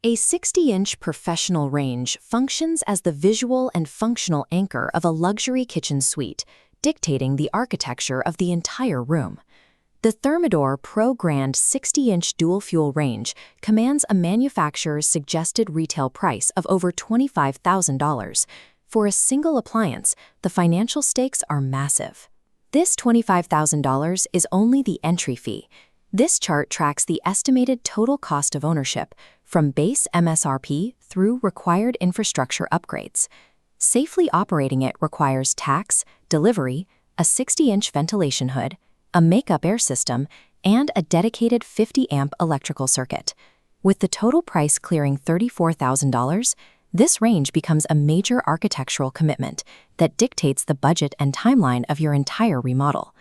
A 60-inch professional range functions as the visual and functional anchor of a luxury kitchen suite, dictating the architecture of the entire room. The Thermador Pro Grand 60-inch dual-fuel range commands a manufacturer's suggested retail price of over $25,000. For a single appliance, the financial stakes are massive. This $25,000 is only the entry fee. This chart tracks the estimated total cost of ownership from base MSRP through required infrastructure upgrades. Safely operating it requires tax, delivery, a 60-inch ventilation hood, a makeup air system, and a dedicated 50-amp electrical circuit. With the total price clearing $34,000, this range becomes a major architectural commitment that dictates the budget and timeline of your entire remodel.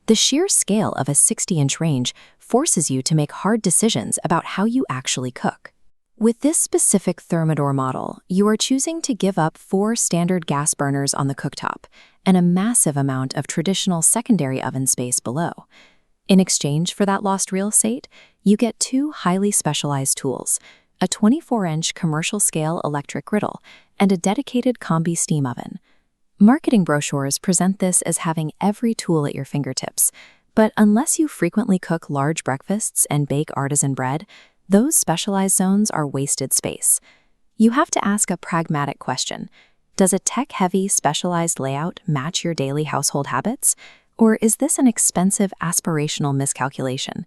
The sheer scale of a 60-inch range forces you to make hard decisions about how you actually cook. With this specific Thermador model, you are choosing to give up 4 standard gas burners on the cooktop and a massive amount of traditional secondary oven space below. In exchange for that lost real estate, you get 2 highly specialized tools, a 24-inch commercial-scale electric griddle and a dedicated Combi steam oven. Marketing brochures present this as having every tool at your fingertips, but unless you frequently cook large breakfasts and bake artisan bread, those specialized zones are wasted space. You have to ask a pragmatic question. Does a tech-heavy, specialized layout match your daily household habits? Or is this an expensive, aspirational miscalculation?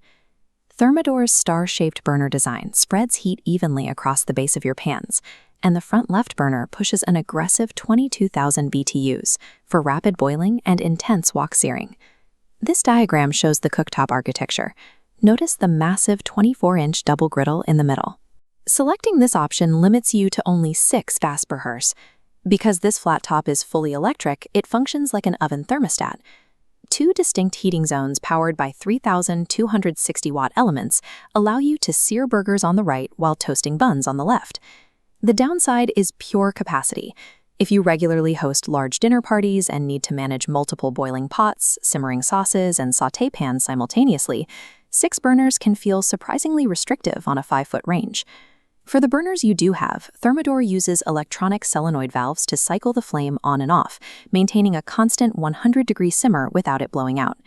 Thermador's star-shaped burner design spreads heat evenly across the base of your pans, and the front left burner pushes an aggressive 22,000 BTUs for rapid boiling and intense wok searing. This diagram shows the cooktop architecture. Notice the massive 24-inch double griddle in the middle. Selecting this option limits you to only 6 fast burners. Because this flat top is fully electric, it functions like an oven thermostat. 2 distinct heating zones powered by 3,260-watt elements allow you to sear burgers on the right while toasting buns on the left. The downside is pure capacity. If you regularly host large dinner parties and need to manage multiple boiling pots, simmering sauces, and sauté pans simultaneously, 6 burners can feel surprisingly restrictive on a 5-foot range. For the burners you do have, Thermador uses electronic solenoid valves to cycle the flame on and off, maintaining a constant 100-degree simmer without it blowing out.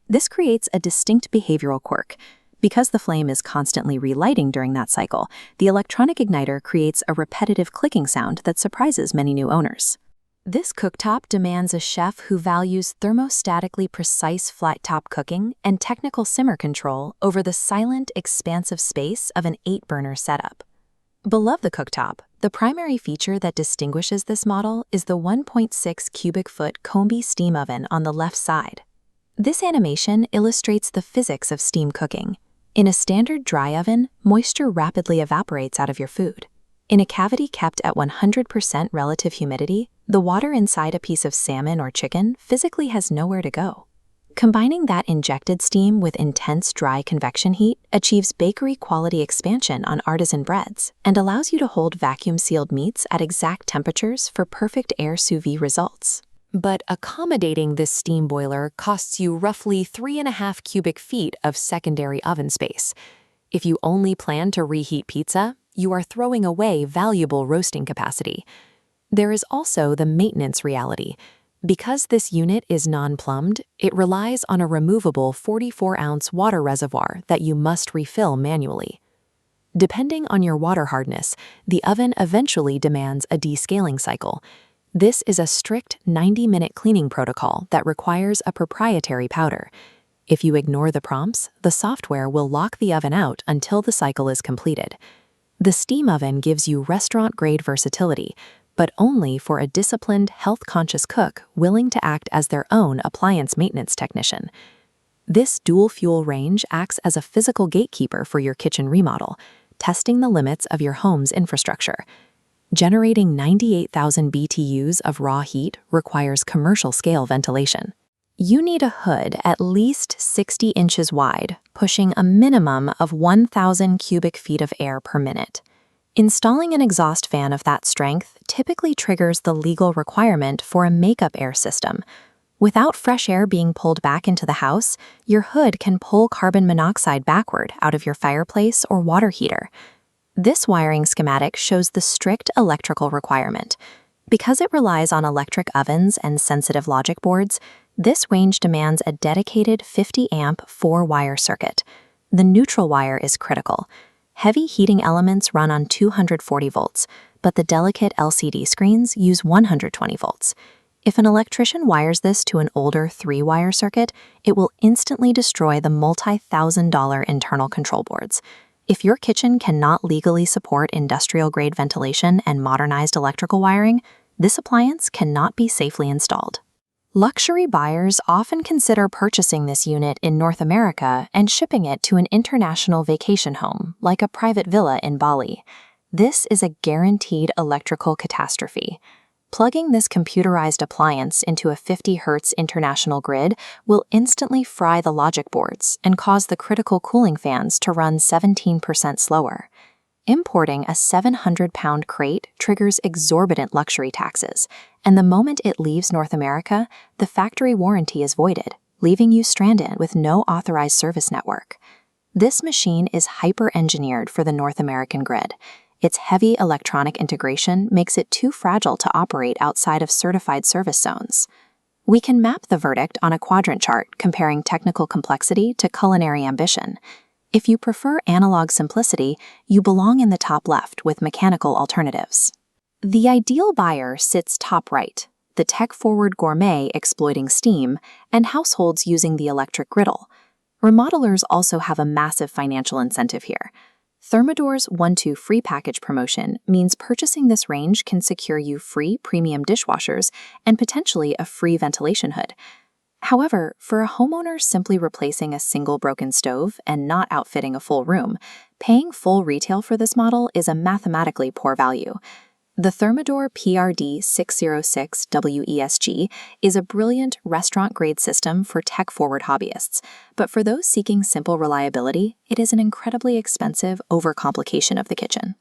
This creates a distinct behavioral quirk. Because the flame is constantly relighting during that cycle, the electronic igniter creates a repetitive clicking sound that surprises many new owners. This cooktop demands a chef who values thermostatically precise flat-top cooking and technical simmer control over the silent, expansive space of an 8-burner setup. Below the cooktop, the primary feature that distinguishes this model is the 1.6 cubic foot Combi steam oven on the left side. This animation illustrates the physics of steam cooking. In a standard dry oven, moisture rapidly evaporates out of your food. In a cavity kept at 100% relative humidity, the water inside a piece of salmon or chicken physically has nowhere to go. Combining that injected steam with intense dry convection heat achieves bakery-quality expansion on artisan breads and allows you to hold vacuum-sealed meats at exact temperatures for perfect air sous vide results. But accommodating this steam boiler costs you roughly 3.5 cubic feet of secondary oven space. If you only plan to reheat pizza, you are throwing away valuable roasting capacity. There is also the maintenance reality. Because this unit is non-plumbed, it relies on a removable 44-ounce water reservoir that you must refill manually. Depending on your water hardness, the oven eventually demands a descaling cycle. This is a strict 90-minute cleaning protocol that requires a proprietary powder. If you ignore the prompts, the software will lock the oven out until the cycle is completed. The steam oven gives you restaurant-grade versatility, but only for a disciplined, health-conscious cook willing to act as their own appliance maintenance technician. This dual-fuel range acts as a physical gatekeeper for your kitchen remodel, testing the limits of your home's infrastructure. Generating 98,000 BTUs of raw heat requires commercial-scale ventilation. You need a hood at least 60 inches wide, pushing a minimum of 1,000 cubic feet of air per minute. Installing an exhaust fan of that strength typically triggers the legal requirement for a makeup air system. Without fresh air being pulled back into the house, your hood can pull carbon monoxide backward out of your fireplace or water heater. This wiring schematic shows the strict electrical requirement. Because it relies on electric ovens and sensitive logic boards, this range demands a dedicated 50-amp 4-wire circuit. The neutral wire is critical. Heavy heating elements run on 240 volts, but the delicate LCD screens use 120 volts. If an electrician wires this to an older 3-wire circuit, it will instantly destroy the multi-$1,000 internal control boards. If your kitchen cannot legally support industrial-grade ventilation and modernized electrical wiring, this appliance cannot be safely installed. Luxury buyers often consider purchasing this unit in North America and shipping it to an international vacation home, like a private villa in Bali. This is a guaranteed electrical catastrophe. Plugging this computerized appliance into a 50 Hz international grid will instantly fry the logic boards and cause the critical cooling fans to run 17% slower. Importing a 700-pound crate triggers exorbitant luxury taxes, and the moment it leaves North America, the factory warranty is voided, leaving you stranded with no authorized service network. This machine is hyper-engineered for the North American grid. Its heavy electronic integration makes it too fragile to operate outside of certified service zones. We can map the verdict on a quadrant chart comparing technical complexity to culinary ambition. If you prefer analog simplicity, you belong in the top left with mechanical alternatives. The ideal buyer sits top right, the tech-forward gourmet exploiting steam, and households using the electric griddle. Remodelers also have a massive financial incentive here. Thermador's 1-2 free package promotion means purchasing this range can secure you free premium dishwashers and potentially a free ventilation hood. However, for a homeowner simply replacing a single broken stove and not outfitting a full room, paying full retail for this model is a mathematically poor value. The Thermador PRD606WESG is a brilliant restaurant-grade system for tech-forward hobbyists, but for those seeking simple reliability, it is an incredibly expensive overcomplication of the kitchen.